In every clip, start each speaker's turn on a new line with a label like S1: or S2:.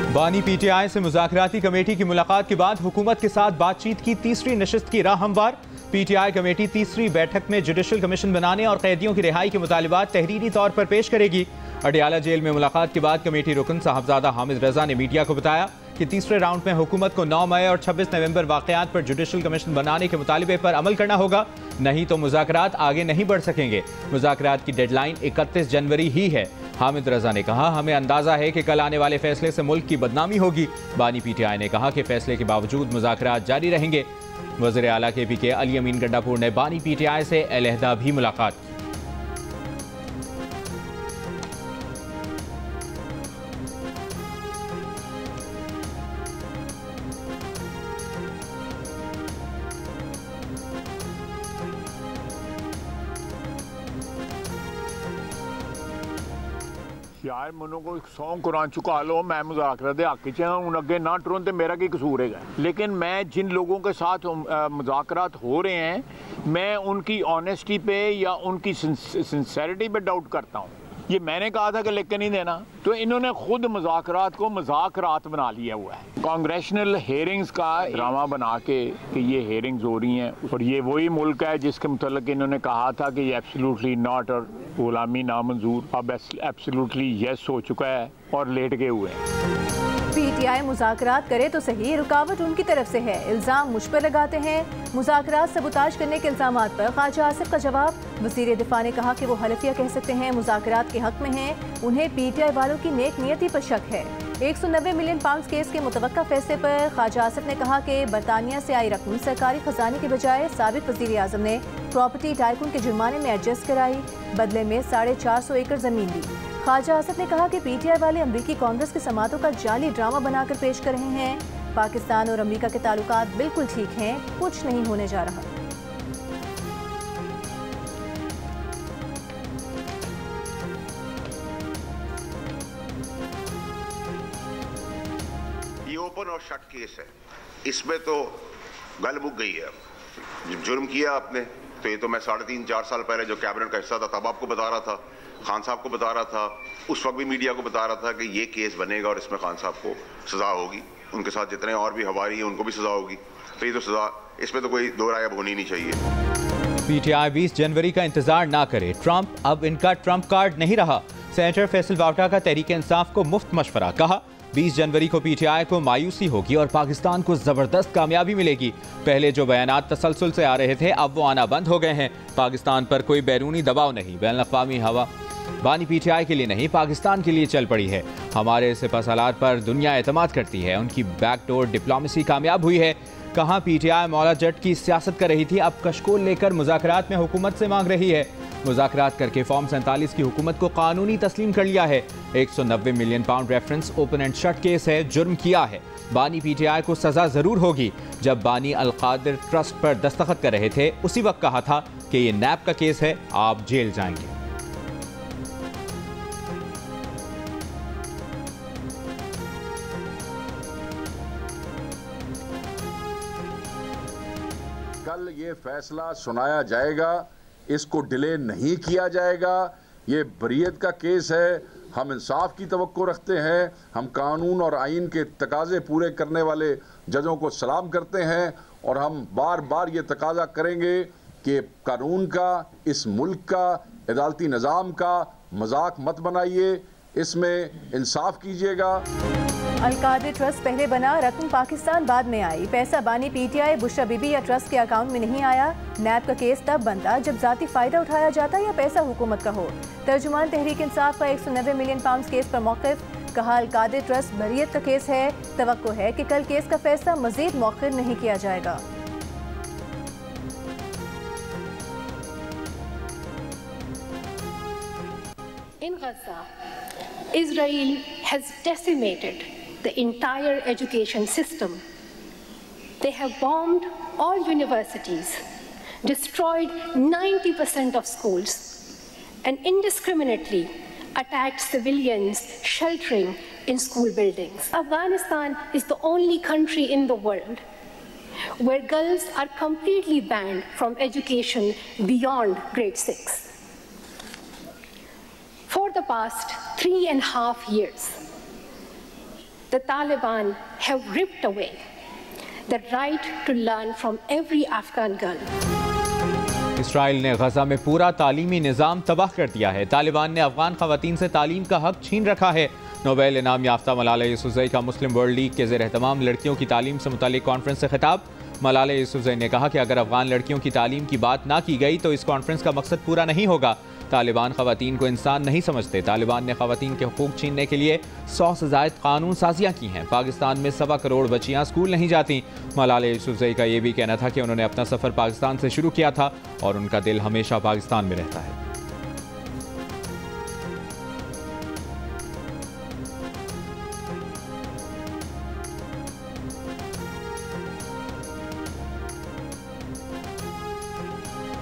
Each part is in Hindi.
S1: बानी पीटीआई से मुज़ाकराती कमेटी की मुलाकात के बाद हुकूमत के साथ बातचीत की तीसरी नशिस्त की राह हमवार। पीटीआई कमेटी तीसरी बैठक में जुडिशल कमीशन बनाने और कैदियों की रिहाई के मुतालिबात तहरीरी तौर पर पेश करेगी। अडियाला जेल में मुलाकात के बाद कमेटी रुकन साहबजादा हामिद रजा ने मीडिया को बताया कि तीसरे राउंड में हुकूमत को 9 मई और 26 नवंबर वाक़यात पर जुडिशल कमीशन बनाने के मुतालिबे पर अमल करना होगा, नहीं तो मुज़ाकरात आगे नहीं बढ़ सकेंगे। मुज़ाकरात की डेडलाइन 31 जनवरी ही है। हामिद रजा ने कहा, हमें अंदाजा है कि कल आने वाले फैसले से मुल्क की बदनामी होगी। बानी पीटीआई ने कहा कि फैसले के बावजूद मुज़ाकरात जारी रहेंगे। वज़ीर आला KP के अली अमीन गंडापुर ने बानी पीटीआई से अलहदा भी मुलाकात की।
S2: यार मैनू कोई सौ कुरान चुका लो, मैं मुज़ाकरा दे हक च हूँ अगे ना टुरन तो मेरा की कसूर है। लेकिन मैं जिन लोगों के साथ मुज़ाकरात हो रहे हैं, मैं उनकी ऑनेस्टी पे या उनकी सिंसेरिटी पे डाउट करता हूँ। ये मैंने कहा था कि लेके नहीं देना, तो इन्होंने खुद मुज़ाकरात को मजाकरात बना लिया हुआ है। कांग्रेशनल हेयरिंग्स का ड्रामा बना के कि ये हेयरिंग्स हो रही हैं और ये वही मुल्क है जिसके मुतल्लिक इन्होंने कहा था कि ये एब्सोल्युटली नॉट और गुलामी नामंजूर, अब एब्सोल्युटली यस हो चुका है और लेट गए हुए हैं।
S3: पीटीआई मुज़ाकरात करे तो सही, रुकावट उनकी तरफ से है, इल्ज़ाम मुझ पर लगाते हैं। मुज़ाकरात सबूताज करने के इल्ज़ामात पर ख्वाजा आसिफ का जवाब। वज़ीर दिफा ने कहा कि वो हलफिया कह सकते हैं, मुज़ाकरात के हक में हैं, उन्हें पीटीआई वालों की नेक नियति पर शक है। 190 मिलियन पाउंड केस के मुतवक्का फैसले पर ख्वाजा आसिफ ने कहा कि बरतानिया से आई रकम सरकारी खजाने के बजाय साबिक वज़ीर आज़म ने प्रॉपर्टी टाइकून के जुर्माने में एडजस्ट कराई, बदले में 450 एकड़ ज़मीन दी। ख्वाजा आसिफ ने कहा कि पीटीआई वाले अमरीकी कांग्रेस के समातों का जाली ड्रामा बनाकर पेश कर रहे हैं। पाकिस्तान और अमरीका के ताल्लुकात बिल्कुल ठीक हैं, कुछ नहीं होने जा रहा।
S4: ये ओपन और शट केस है, इसमें तो गल मुक गई है। जब जुर्म किया आपने तो ये तो मैं 3.5-4 साल पहले जो कैबिनेट का हिस्सा था तब आपको बता रहा था, खान साहब को बता रहा था, उस वक्त भी मीडिया को बता रहा था कि ये केस बनेगा और इसमें खान साहब को सजा होगी, उनके साथ जितने और भी हवारी हैं उनको भी सजा होगी। तो ये तो सजा, इसमें तो कोई दो राय अब होनी नहीं चाहिए।
S1: पीटीआई 20 जनवरी का इंतजार ना करे, ट्रंप अब इनका ट्रंप कार्ड नहीं रहा। सेनेटर फैसल वावटा का तहरीक इंसाफ को मुफ्त मशवरा, कहा 20 जनवरी को पीटीआई को मायूसी होगी और पाकिस्तान को जबरदस्त कामयाबी मिलेगी। पहले जो बयानात तसलसल से आ रहे थे अब वो आना बंद हो गए हैं। पाकिस्तान पर कोई बैरूनी दबाव नहीं, बैनुल-अक़वामी हवा बानी पीटीआई के लिए नहीं पाकिस्तान के लिए चल पड़ी है। हमारे सिपहसालार पर दुनिया एतमाद करती है, उनकी बैकडोर डिप्लोमेसी कामयाब हुई है। कहाँ पीटीआई मौला जट की सियासत कर रही थी, अब कशकोल लेकर मुज़ाकरात में हुकूमत से मांग रही है। मुज़ाकरात करके फॉर्म 47 की हुकूमत को कानूनी तस्लीम कर लिया है। 190 million pound reference open and shut case है, जुर्म किया है। बानी पीटीआई को सजा जरूर होगी। जब बानी अलकादिर ट्रस्ट पर दस्तखत कर रहे थे उसी वक्त कहा था कि ये नैब का केस है, आप जेल जाएंगे।
S5: कल ये फैसला सुनाया जाएगा, इसको डिले नहीं किया जाएगा। ये बरीयत का केस है, हम इंसाफ की तवक्को रखते हैं। हम कानून और आइन के तकाजे पूरे करने वाले जजों को सलाम करते हैं और हम बार बार ये तकाजा करेंगे कि कानून का, इस मुल्क का, अदालती निज़ाम का मजाक मत बनाइए, इसमें इंसाफ कीजिएगा।
S3: अलकादिर ट्रस्ट पहले बना, रकम पाकिस्तान बाद में आई। पैसा बानी पीटीआई बुशरा बीबी या ट्रस्ट के अकाउंट में नहीं आया। नैब का केस तब बनता जब जाती फायदा उठाया जाता या पैसा हुकूमत का हो। तर्जुमान तहरीक इंसाफ का 190 मिलियन पाउंड केस पर मौक़िफ़, कहा अलकादिर ट्रस्ट बरीयत का केस है, तवक्को है कि कल केस का फैसला मजीद मौखिर नहीं किया जाएगा।
S6: In Gaza, Israel has decimated the entire education system. They have bombed all universities, destroyed 90% of schools, and indiscriminately attacked civilians sheltering in school buildings. Afghanistan is the only country in the world where girls are completely banned from education beyond grade 6. For the past 3.5 years, the Taliban have ripped away the right to learn from every Afghan girl.
S1: Israel ने गजा में पूरा तालीमी निज़ाम तबाह कर दिया है। तालिबान ने अफगान खवातीन से तालीम का हक छीन रखा है। नोबेल इनाम याफ्ता मलाला यूसुफ़ज़ई का मुस्लिम वर्ल्ड लीग के ज़ेर एहतमाम लड़कियों की तालीम से मुतालिक कॉन्फ्रेंस से खिताब। मलाला यूसुफ़ज़ई ने कहा कि अगर अफगान लड़कियों की तालीम की बात ना की गई तो इस कॉन्फ्रेंस का मकसद पूरा नहीं होगा। तालिबान खवातीन को इंसान नहीं समझते। तालिबान ने खवातीन के हुकूक छीनने के लिए 100 से ज़ायद कानून साजियाँ की हैं। पाकिस्तान में 1.25 करोड़ बच्चियाँ स्कूल नहीं जाती। मलाला यूसुफ़ज़ई का ये भी कहना था कि उन्होंने अपना सफ़र पाकिस्तान से शुरू किया था और उनका दिल हमेशा पाकिस्तान में रहता है।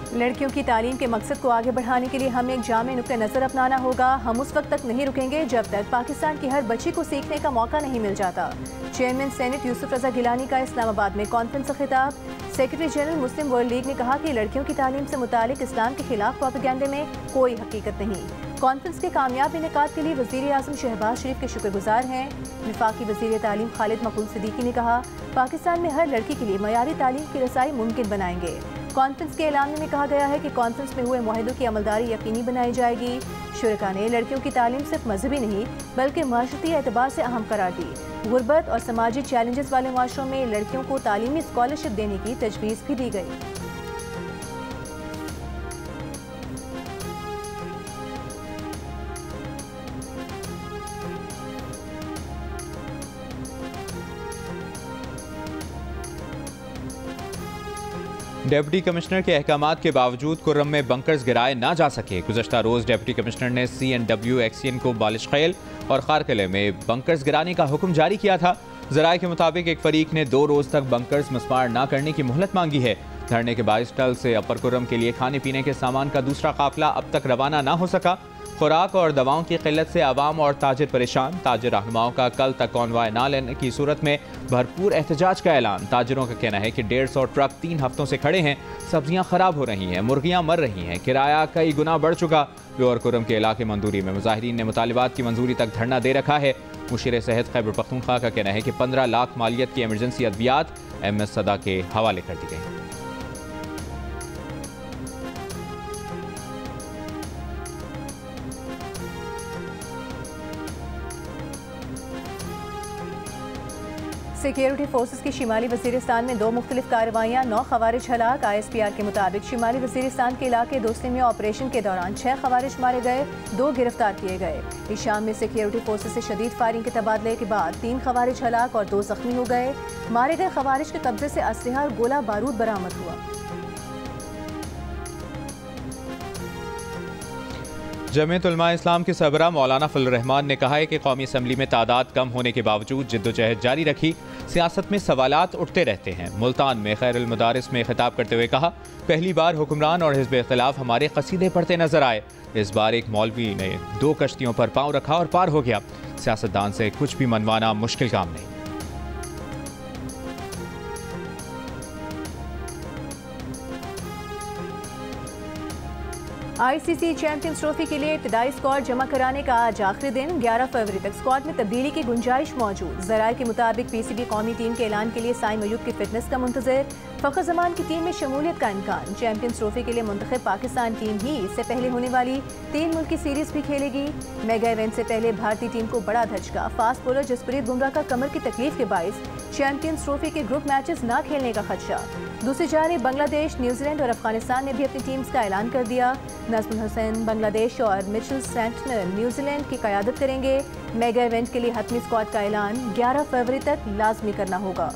S3: लड़कियों की तालीम के मकसद को आगे बढ़ाने के लिए हमें एक जामे नुक्ता नज़र अपनाना होगा। हम उस वक्त तक नहीं रुकेंगे जब तक पाकिस्तान की हर बच्ची को सीखने का मौका नहीं मिल जाता। चेयरमैन सेनेट यूसुफ रजा गिलानी का इस्लामाबाद में कॉन्फ्रेंस से खिताब। सेक्रेटरी जनरल मुस्लिम वर्ल्ड लीग ने कहा कि लड़कियों की तालीम से मुतालिक इस्लाम के खिलाफ प्रोपेगेंडे में कोई हकीकत नहीं। कॉन्फ्रेंस के कामयाब इनेकाद के लिए वज़ीर आज़म शहबाज शरीफ के शुक्रगुजार हैं। वफाकी वज़ीर तालीम खालिद मकबूल सिद्दीकी ने कहा, पाकिस्तान में हर लड़की के लिए मयारी तालीम की रसाई मुमकिन बनाएंगे। कॉन्फ्रेंस के ऐलान में कहा गया है कि कॉन्फ्रेंस में हुए मुआहदों की अमलदारी यकीनी बनाई जाएगी। शुरका ने लड़कियों की तालीम सिर्फ मजहबी नहीं बल्कि माशरती एतबार से अहम करार दी। गुर्बत और समाजी चैलेंजेस वाले माशरों में लड़कियों को तालीमी स्कॉलरशिप देने की तजवीज़ भी दी गई।
S1: डिप्टी कमिश्नर के अहकामात के बावजूद कुर्रम में बंकर्स गिराए ना जा सके। गुज़श्ता रोज़ डिप्टी कमिश्नर ने CNW एक्सियन को बालिश खैल और खारकले में बंकर्स गिराने का हुक्म जारी किया था। ज़राए के मुताबिक एक फरीक ने 2 रोज़ तक बंकर्स मस्मार ना करने की मोहलत मांगी है। धरने के बाइस टल से अपर कुर्रम के लिए खाने पीने के सामान का दूसरा काफिला अब तक रवाना ना हो सका। खुराक और दवाओं की किल्लत से आवाम और ताजिर परेशान। ताजिर रहनुमाओं का कल तक कॉन्वॉय ना लेने की सूरत में भरपूर एहतजाज का ऐलान। ताजिरों का कहना है कि 150 ट्रक 3 हफ्तों से खड़े हैं। सब्जियां खराब हो रही हैं, मुर्गियां मर रही हैं, किराया कई गुना बढ़ चुका। लोअर कुर्रम के इलाके मंजूरी में मुजाहिरीन ने मुतालिबात की मंजूरी तक धरना दे रखा है। मुशीर सेहत खैबर पख्तूनख्वा का कहना है कि 15 लाख मालियत की एमरजेंसी अद्वियात MS सदा के हवाले कर दी गई।
S3: सिक्योरिटी फोर्सेस की शिमाली वज़ीरिस्तान में 2 मुख्तलिफ कार्रवाइयाँ, 9 खवारिज हलाक। ISPR के मुताबिक शिमाली वज़ीरिस्तान के इलाके दोस्ती में ऑपरेशन के दौरान 6 खवारिज मारे गए, 2 गिरफ्तार किए गए। इस शाम में सिक्योरिटी फोर्सेस से शदीद फायरिंग के तबादले के बाद 3 खवारिज हलाक और 2 जख्मी हो गए। मारे गए खवारिज के कब्जे से असलहा और गोला बारूद बरामद हुआ।
S1: जमीयत उलमा इस्लाम के सरबराह मौलाना फजल रहमान ने कहा है कि कौमी असम्बली में तादाद कम होने के बावजूद जिद्दोजहद जारी रखी। सियासत में सवालात उठते रहते हैं। मुल्तान में खैरुल मदारिस में खिताब करते हुए कहा, पहली बार हुक्मरान और हिज़्ब इख्तिलाफ हमारे कसीदे पढ़ते नजर आए। इस बार एक मौलवी ने 2 कश्तियों पर पाँव रखा और पार हो गया। सियासतदान से कुछ भी मनवाना मुश्किल काम नहीं।
S3: ICC चैंपियंस ट्रॉफी के लिए इब्तिदाई स्क्वाड जमा कराने का आज आखिरी दिन। 11 फरवरी तक स्क्वाड में तब्दीली की गुंजाइश मौजूद। ज़राए के मुताबिक PCB कौमी टीम के ऐलान के लिए साइम अयूब की फिटनेस का मुंतज़र। फ़खर ज़मान की टीम में शमूलियत का इम्कान। चैंपियंस ट्रॉफी के लिए मुंतखब पाकिस्तान टीम ही इससे पहले होने वाली 3 मुल्की सीरीज भी खेलेगी। मेगा इवेंट से पहले भारतीय टीम को बड़ा धचका। फास्ट बॉलर जसप्रीत बुमराह का कमर की तकलीफ के बायस चैंपियंस ट्रॉफी के ग्रुप मैचेस ना खेलने का खदशा। दूसरी जानिब बांग्लादेश, न्यूजीलैंड और अफगानिस्तान ने भी अपनी टीम्स का ऐलान कर दिया। नजमुल हुसैन बांग्लादेश और मिचेल सेंटनर न्यूजीलैंड की क़यादत करेंगे। मेगा इवेंट के लिए हतमी स्क्वाड का ऐलान 11 फरवरी तक लाजमी करना होगा।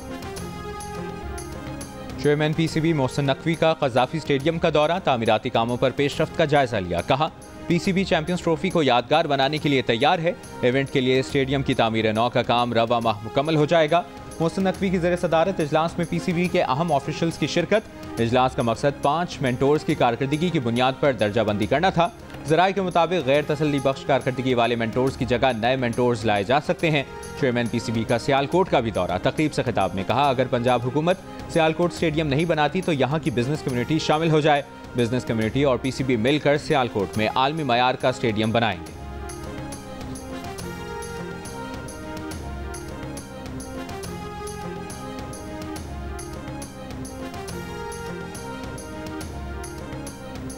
S1: चेयरमैन PCB मोहसिन नकवी का कज़ाफी स्टेडियम का दौरा। तामीराती कामों पर पेशरफ्त का जायजा लिया। कहा, PCB चैंपियंस ट्रॉफी को यादगार बनाने के लिए तैयार है। इवेंट के लिए स्टेडियम की तामीर नौ का काम रवा माह मुकम्मल हो जाएगा। मोहसिन नकवी की ज़ेर सदारत इजलास में PCB के अहम ऑफिशल्स की शिरकत। इजलास का मकसद 5 मेंटोर्स की कारकर्दगी की बुनियाद पर दर्जाबंदी करना था। ज़राए के मुताबिक गैर तसल्ली बख्श कारकर्दगी वाले मेंटोर्स की जगह नए मेंटोर्स लाए जा सकते हैं। चेयरमैन PCB का सियालकोट का भी दौरा। तकरीब से खिताब में कहा, अगर पंजाब हुकूमत सियालकोट स्टेडियम नहीं बनाती तो यहाँ की बिजनेस कम्युनिटी शामिल हो जाए। बिजनेस कम्युनिटी और PCB मिलकर सियालकोट में आलमी मयार का स्टेडियम बनाएंगे।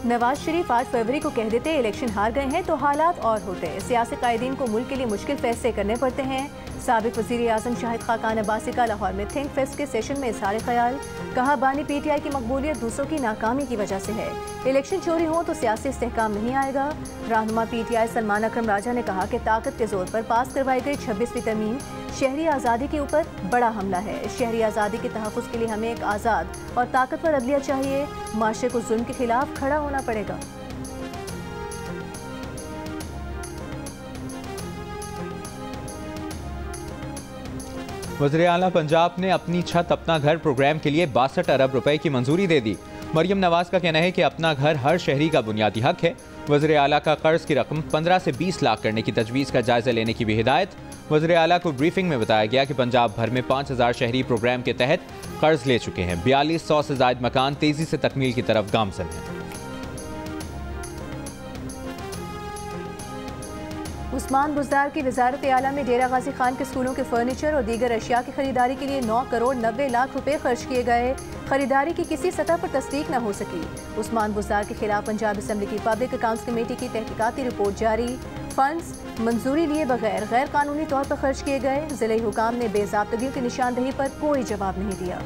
S3: नवाज शरीफ 8 फरवरी को कह देते इलेक्शन हार गए हैं तो हालात और होते। सियासी कायदीन को मुल्क के लिए मुश्किल फैसले करने पड़ते हैं। साबिक वज़ीर आज़म शाहिद खाकान अब्बासी का लाहौर में थिंक फेस्ट के सेशन में इज़हार ख्याल। कहा बानी PTI की मकबूलियत दूसरों की नाकामी की वजह से है। इलेक्शन चोरी हो तो सियासी इस्तेहकाम नहीं आएगा। रहनुमा PTI सलमान अकरम राजा ने कहा कि ताकत के जोर पर पास करवाई गई 26वीं तरमीम शहरी आज़ादी के ऊपर बड़ा हमला है। शहरी आज़ादी के तहफ़्फ़ुज़ के लिए हमें एक आज़ाद और ताकतवर अदलिया चाहिए। माशरे को जुल्म के खिलाफ खड़ा होना पड़ेगा।
S1: वज़ीर आला पंजाब ने अपनी छत अपना घर प्रोग्राम के लिए 62 अरब रुपए की मंजूरी दे दी। मरियम नवाज का कहना है कि अपना घर हर शहरी का बुनियादी हक है। वज़ीर आला का कर्ज की रकम 15 से 20 लाख करने की तजवीज़ का जायजा लेने की भी हिदायत। वज़ीर आला को ब्रीफिंग में बताया गया कि पंजाब भर में 5000 शहरी प्रोग्राम के तहत कर्ज ले चुके हैं। 4200 से ज़ायद मकान तेजी से तकमील की तरफ गामजन हैं।
S3: उस्मान बुज़दार की वज़ारत आला में डेरा गाजी खान के स्कूलों के फर्नीचर और दीगर अशिया की खरीदारी के लिए 9 करोड़ 90 लाख रुपए खर्च किए गए। खरीदारी की किसी सतह पर तस्दीक न हो सकी। उस्मान बुज़दार के खिलाफ पंजाब असम्बली की पब्लिक अकाउंट्स कमेटी की तहकीकाती रिपोर्ट जारी। फंड्स मंजूरी लिए बगैर गैर कानूनी तौर पर खर्च किए गए। ज़िले हुकाम ने बेज़ाब्तगी की निशानदेही पर कोई जवाब नहीं दिया।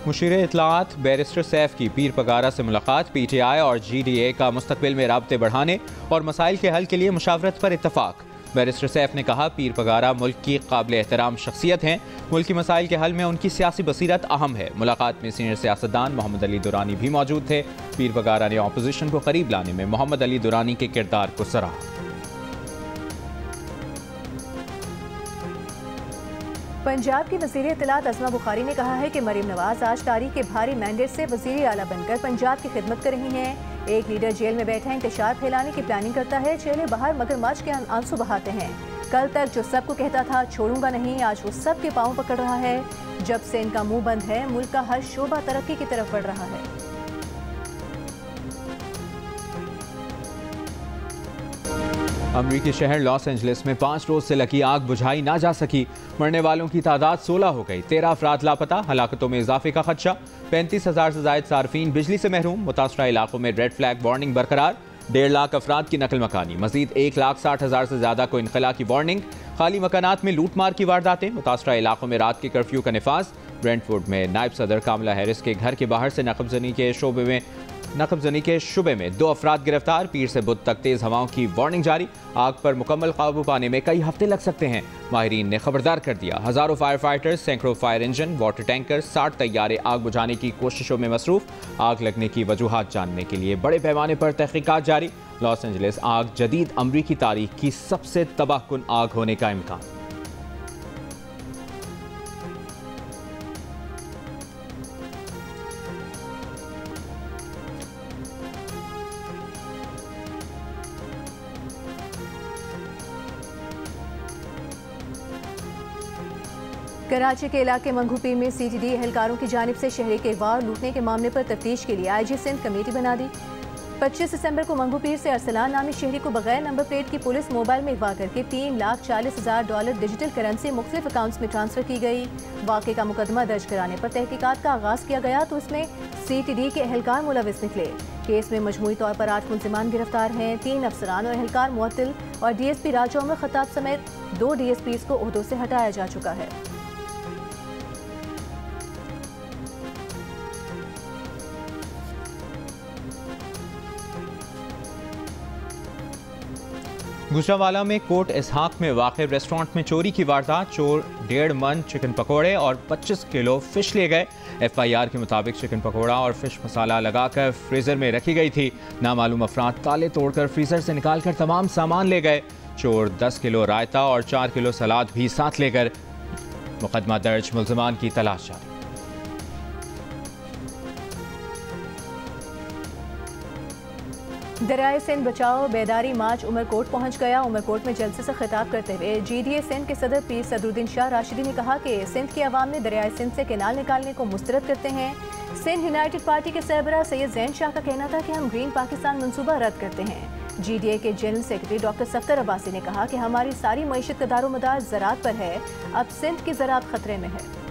S1: मुशीर इत्तलाआत बैरिस्टर सैफ की पीर पगारा से मुलाकात। PTI और GDA का मुस्तकबिल में राब्ते बढ़ाने और मसाइल के हल के लिए मुशावरत पर इत्तफाक। बैरिस्टर सैफ ने कहा पीर पगारा मुल्क की काबिल एहतराम शख्सियत हैं। मुल्क की मसाइल के हल में उनकी सियासी बसीरत अहम है। मुलाकात में सीनियर सियासतदान मोहम्मद अली दुरानी भी मौजूद थे। पीर पगारा ने अपोजिशन को करीब लाने में मोहम्मद अली दुरानी के किरदार को सराहा।
S3: पंजाब की वज़ीर इत्तलाआत अज़मा बुखारी ने कहा है कि मरियम नवाज आज तारीख के भारी मैंडेट से वज़ीर आला बनकर पंजाब की खिदमत कर रही हैं। एक लीडर जेल में बैठा इंतशार फैलाने की प्लानिंग करता है। चेले बाहर मगरमच्छ के आंसू बहाते हैं। कल तक जो सबको कहता था छोड़ूंगा नहीं, आज वो सब के पाँव पकड़ रहा है। जब से इनका मुंह बंद है मुल्क का हर शोबा तरक्की की तरफ बढ़ रहा है।
S1: अमरीकी शहर लॉस एंजलिस में 5 रोज से लगी आग बुझाई ना जा सकी। मरने वालों की तादाद 16 हो गई। 13 अफराद लापता। हलाकतों में इजाफे का खदशा। 35,000 से जायद सार्फिन बिजली से महरूम। मुतासरा इलाकों में रेड फ्लैग वार्निंग बरकरार। 1.5 लाख अफराद की नकल मकानी। मजीद 1,60,000 से ज्यादा को इनखला की वार्निंग। खाली मकानात में लूटमार की वारदातें। मुतासरा इलाकों में रात के कर्फ्यू का निफाज। ब्रेंटफोर्ड में नायब सदर कामला हैरिस के घर के बाहर से नकबजनी के शुबे में 2 अफराद गिरफ्तार। पीर से बुध तक तेज हवाओं की वार्निंग जारी। आग पर मुकम्मल काबू पाने में कई हफ्ते लग सकते हैं। माहिरीन ने खबरदार कर दिया। हजारों फायर फाइटर्स, सैकड़ों फायर इंजन, वाटर टैंकर, 60 तैयारे आग बुझाने की कोशिशों में मसरूफ। आग लगने की वजूहात जानने के लिए बड़े पैमाने पर तहकीकात जारी। लॉस एंजलिस आग जदीद अमरीकी तारीख की सबसे तबाहकुन आग होने का इम्कान।
S3: कराची के इलाके मंगूपीर में CTD एहलकारों की जानिब से शहरी के वार लूटने के मामले पर तफ्तीश के लिए IG सिंध कमेटी बना दी। 25 दिसंबर को मंगूपीर से अरसलान नामी शहरी को बगैर नंबर प्लेट की पुलिस मोबाइल में अगवा करके $3,40,000 डिजिटल करेंसी मुख्तलिफ अकाउंट्स में ट्रांसफर की गई। वाक़े का मुकदमा दर्ज कराने पर तहकीकात का आगाज किया गया तो इसमें CTD के एहलकार मुलविस निकले। केस में मजमूई तौर पर 8 मुल्जिमान गिरफ्तार हैं। 3 अफसरान और एहलकार मुअत्तल और DSP राजा उमर खत्ताब समेत 2 DSPs को ओहदों से हटाया जा चुका है।
S1: गुजरावाला में कोट इसहाक में वाक़े रेस्टोरेंट में चोरी की वारदात। चोर 1.5 मन चिकन पकौड़े और 25 किलो फिश ले गए। FIR के मुताबिक चिकन पकौड़ा और फिश मसाला लगाकर फ्रीजर में रखी गई थी। नामालूम अफराद ताले तोड़कर फ्रीजर से निकालकर तमाम सामान ले गए। चोर 10 किलो रायता और 4 किलो सलाद भी साथ ले गए। मुकदमा दर्ज, मुल्जिमान की तलाश जारी।
S3: दरियाए सिंध बचाओ बेदारी मार्च उमरकोट पहुंच गया। उमरकोट में जलसे से खिताब करते हुए GDA सिंध के सदर पीर सदरुद्दीन शाह राशिदी ने कहा कि सिंध के अवाम ने दरियाए सिंध से केनाल निकालने को मुस्तरद करते हैं। सिंध यूनाइटेड पार्टी के सरबराह सैयद जैन शाह का कहना था कि हम ग्रीन पाकिस्तान मंसूबा रद्द करते हैं। GDA के general secretary doctor Safdar Abbasi ने कहा कि हमारी सारी मईशत का दारोमदार ज़राअत पर है, अब सिंध की ज़राअत खतरे में है।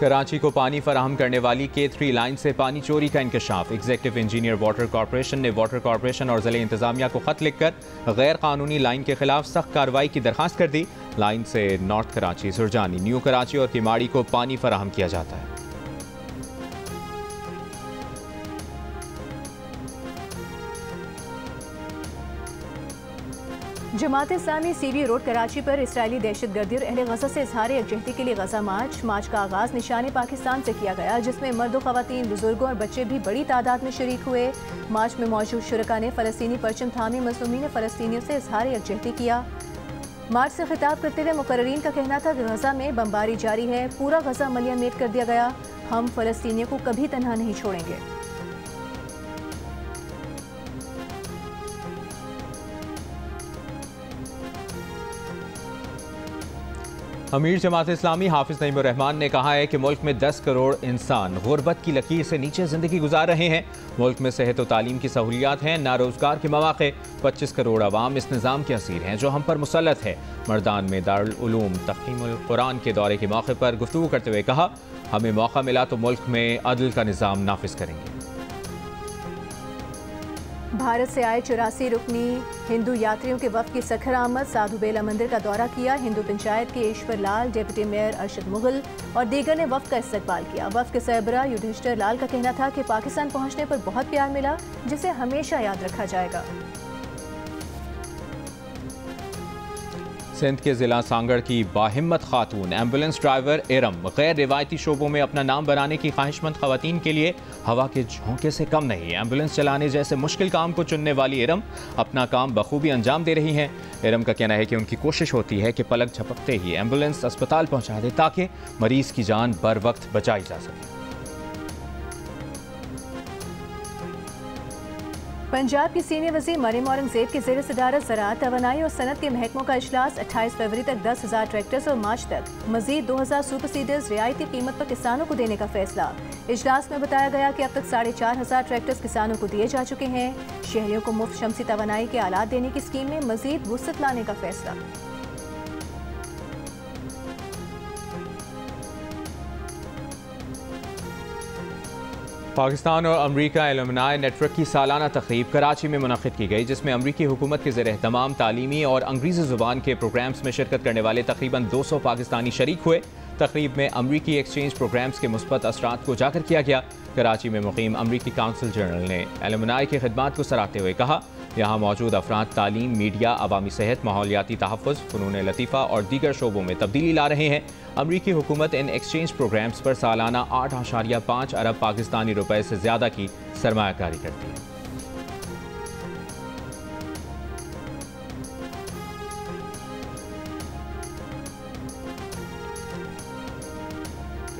S1: कराची को पानी फराहम करने वाली K3 लाइन से पानी चोरी का इंकशाफ। एग्जीक्यूटिव इंजीनियर वाटर कॉरपोरेशन ने वाटर कॉरपोरेशन और ज़िले इंतजामिया को खत लिखकर गैर कानूनी लाइन के खिलाफ सख्त कार्रवाई की दरख्वास्त कर दी। लाइन से नॉर्थ कराची, सुरजानी, न्यू कराची और किमाड़ी को पानी फराहम किया जाता है।
S3: जमात इस्लामी CV रोड कराची पर इसराइली दहशतगर्दी और अहले गजा से इजहार यकजहती के लिए गजा मार्च का आगाज निशान पाकिस्तान से किया गया, जिसमें मर्द, खवातीन, बुजुर्गों और बच्चे भी बड़ी तादाद में शरीक हुए। मार्च में मौजूद शुरका ने फ़लस्तीनी परचम थामे मज़लूमीन फ़लस्तीनियों से इजहार यकजहती किया। मार्च से खिताब करते हुए मुकर्रीन का कहना था कि गजा में बमबारी जारी है, पूरा गजा मलिया मेट कर दिया गया, हम फ़लस्तीनियों को कभी तनहा नहीं छोड़ेंगे।
S1: अमीर जमात इस्लामी हाफिज नईमुर रहमान ने कहा है कि मुल्क में 10 करोड़ इंसान गुर्बत की लकीर से नीचे ज़िंदगी गुजार रहे हैं। मुल्क में सेहत और तालीम की सहूलियात हैं, ना रोज़गार के मौक़े। 25 करोड़ अवाम इस निज़ाम के असीर हैं जो हम पर मुसल्लत है। मर्दान में दारुल उलूम तफ़हीमुल कुरान के दौरे के मौके पर गुफ्तगू करते हुए कहा, हमें मौका मिला तो मुल्क में अदल का निज़ाम नाफिज करेंगे।
S3: भारत से आए 84 रुकनी हिंदू यात्रियों के वफ़द की सखर आमद। साधु बेला मंदिर का दौरा किया। हिंदू पंचायत के ईश्वर लाल, डिप्टी मेयर अरशद मुगल और दीगर ने वफ़द का इस्तकबाल किया। वफ़द के सरबराह युधिष्ठिर लाल का कहना था कि पाकिस्तान पहुंचने पर बहुत प्यार मिला, जिसे हमेशा याद रखा जाएगा।
S1: सिंध के जिला सांगड़ की बाहिम्मत खातून एम्बुलेंस ड्राइवर इरम गैर रिवायती शोबों में अपना नाम बनाने की ख्वाहिशमंद खवातीन के लिए हवा के झोंके से कम नहीं। एम्बुलेंस चलाने जैसे मुश्किल काम को चुनने वाली इरम अपना काम बखूबी अंजाम दे रही हैं। इरम का कहना है कि उनकी कोशिश होती है कि पलक झपकते ही एम्बुलेंस अस्पताल पहुंचा दे ताकि मरीज की जान बर वक्त बचाई जा सके।
S3: पंजाब की सीनियर वज़ीर मरियम औरंगज़ेब की ज़ेर सदारत ज़राअत, तवानाई और सनत के महकमों का इजलास। 28 फरवरी तक 10,000 ट्रैक्टर्स और मार्च तक मज़ीद 2,000 सुपर सीडर्स रियायती कीमत पर किसानों को देने का फैसला। इजलास में बताया गया कि अब तक 4,500 ट्रैक्टर्स किसानों को दिए जा चुके हैं। शहरियों को मुफ्त शमसी तवानाई के आलात देने की स्कीम में मज़ीद वुसअत लाने का फैसला।
S1: पाकिस्तान और अमरीका एलुमनाई नेटवर्क की सालाना तक़रीब कराची में मुनक़िद की गई, जिसमें अमरीकी हुकूमत के ज़ेर तमाम तालीमी और अंग्रेज़ी ज़ुबान के प्रोग्राम्स में शिरकत करने वाले तकरीबन 200 पाकिस्तानी शरीक हुए। तकरीब में अमरीकी एक्सचेंज प्रोग्राम्स के मुस्बत असरात को उजागर किया गया। कराची में मुक़ीम अमरीकी काउंसिल जनरल ने एलुमनाई की खिदमात को सराहते हुए कहा, यहाँ मौजूद अफराद तालीम, मीडिया, अवामी सेहत, माहौलियाती तहफ़्फ़ुज़, फ़नून लतीफ़ा और दीगर शोबों में तब्दीली ला रहे हैं। अमरीकी हुकूमत इन एक्सचेंज प्रोग्राम्स पर सालाना 8.5 अरब पाकिस्तानी रुपए से ज़्यादा की सरमायाकारी करती है।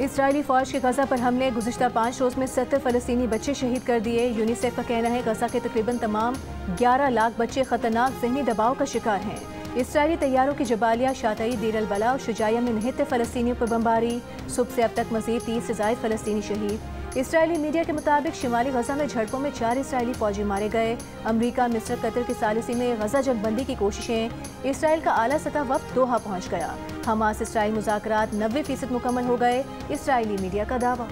S3: इसराइली फ़ौज के गजा पर हमले, गुज़िश्ता 5 रोज़ में 70 फ़लस्तीनी बच्चे शहीद कर दिए। यूनिसेफ का कहना है गजा के तकरीबन तमाम 11 लाख बच्चे ख़तरनाक ज़हनी दबाव का शिकार हैं। इसराइली तैयारों की जबालिया, शातई, दीर अल बला और शुजाइया में निहित फ़लस्तीनियों पर बमबारी। सुबह से अब तक मज़ीद 30 से ज़ायद फ़लस्तीनी शहीद। इसराइली मीडिया के मुताबिक शिमाली गजा में झड़पों में 4 इसराइली फ़ौजी मारे गए। अमरीका, मिस्र, कतर की सालिसी में गजा जंगबंदी की कोशिशें। इसराइल का आला सतह वफ़द दोहा पहुँच गया। हमास इसराइल मुज़ाकरात 90% मुकम्मल हो गए, इसराइली मीडिया का दावा।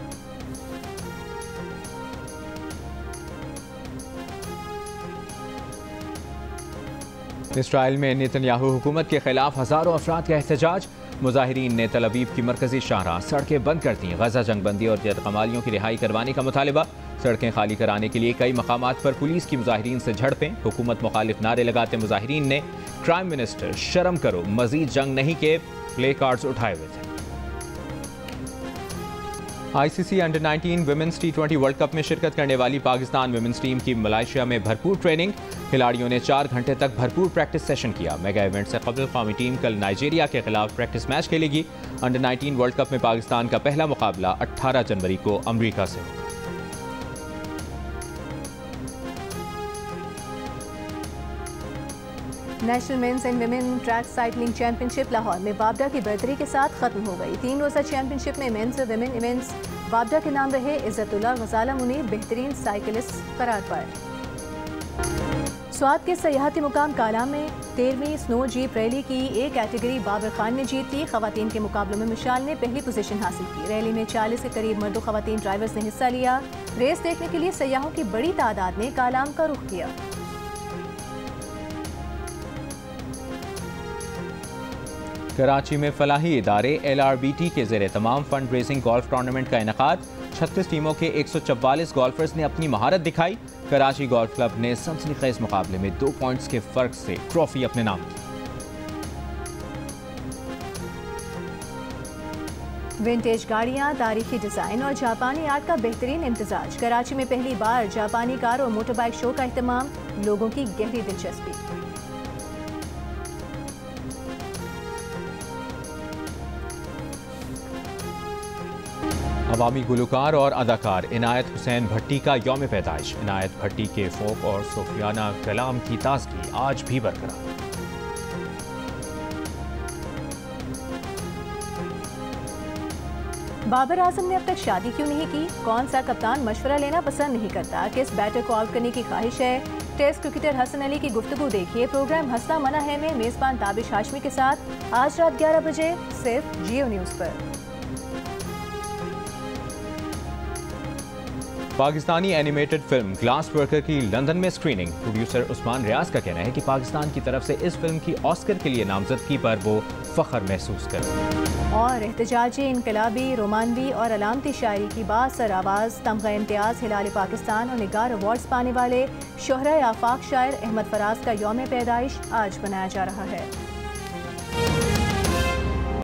S1: इसराइल में नेतन्याहू हुकूमत के खिलाफ हज़ारों अफराद का एहतजाज। मुजाहिरीन ने तल अवीव की मरकजी शाहराह सड़कें बंद कर दी। गजा जंगबंदी और जदकमालियों की रिहाई करवाने का मुतालबा। सड़कें खाली कराने के लिए कई मकामात पर पुलिस की मुजाहिरीन से झड़पें। हुकूमत मुखालिफ नारे लगाते मुजाहिरीन ने प्राइम मिनिस्टर शर्म करो, मजीद जंग नहीं के प्ले कार्ड्स उठाए हुए थे। ICC under 19 women's T20 world cup में शिरकत करने वाली पाकिस्तान वुमेन्स टीम की मलेशिया में भरपूर ट्रेनिंग। खिलाड़ियों ने 4 घंटे तक भरपूर प्रैक्टिस सेशन किया। मेगा इवेंट से कबल कौमी टीम कल नाइजीरिया के खिलाफ प्रैक्टिस मैच खेलेगी। अंडर 19 वर्ल्ड कप में पाकिस्तान का पहला मुकाबला 18 जनवरी को अमरीका से होगा।
S3: National men's and women track cycling championship Lahore में वापडा की बर्तरी के साथ खत्म हो गई। 3 रोज़ा चैंपियनशिप में मेंस और विमेन इवेंट्स वापडा के नाम रहे। इज्जतुल्लाह गजाला मुनीर बेहतरीन साइकिलिस्ट करार पाए। स्वात के सयाहती मुकाम काला में 13वीं स्नो जीप रैली की ए कैटेगरी बाबर खान ने जीत ली। खवातीन के मुकाबलों में मिशाल ने पहली पोजीशन हासिल की। रैली में 40 के करीब मर्द खवातीन ड्राइवर्स ने हिस्सा लिया। रेस देखने के लिए सयाहों की बड़ी तादाद ने कालाम का रुख किया।
S1: कराची में फलाही इदारे LRBT के ज़ेरे तमाम फंड रेजिंग गोल्फ टूर्नामेंट का इनेकाद। 36 टीमों के 144 गोल्फर्स ने अपनी महारत दिखाई। कराची गोल्फ क्लब ने सनसनीखेज मुकाबले में 2 पॉइंट्स के फर्क से ट्रॉफी अपने नाम की।
S3: विंटेज गाड़ियां, तारीखी डिजाइन और जापानी आर्ट का बेहतरीन इम्तिजाज। कराची में पहली बार जापानी कार और मोटरबाइक शो का एहतमाम। लोगों की गहरी दिलचस्पी।
S1: अवामी गुलकार और अदाकार इनायत हुसैन भट्टी का यौम पैदाइश। इनायत भट्टी के फोक और सूफियाना कलाम की ताजगी आज भी बरकरार।
S3: बाबर आजम ने अब तक शादी क्यों नहीं की? कौन सा कप्तान मशवरा लेना पसंद नहीं करता? किस बैटर को आउट करने की ख्वाहिश है? टेस्ट क्रिकेटर हसन अली की गुफ्तगू देखिए प्रोग्राम हंसना मना है में मेजबान ताबिश हाशमी के साथ आज रात 11 बजे सिर्फ जियो न्यूज़ पर।
S1: Pakistani animated film glass worker की लंदन में स्क्रीनिंग। प्रोड्यूसर उस्मान रियाज का कहना है कि पाकिस्तान की तरफ से इस फिल्म की ऑस्कर के लिए नामजदगी पर वो फख्र महसूस करें।
S3: और एहतजाजी, इनकलाबी, रोमानवी और अलामती शायरी की बासर आवाज़, तमगा इम्तियाज़, हिलाल पाकिस्तान और निगार अवार्ड्स पाने वाले शोहरा आफाक शायर अहमद फराज का यौम पैदाइश आज मनाया जा रहा है।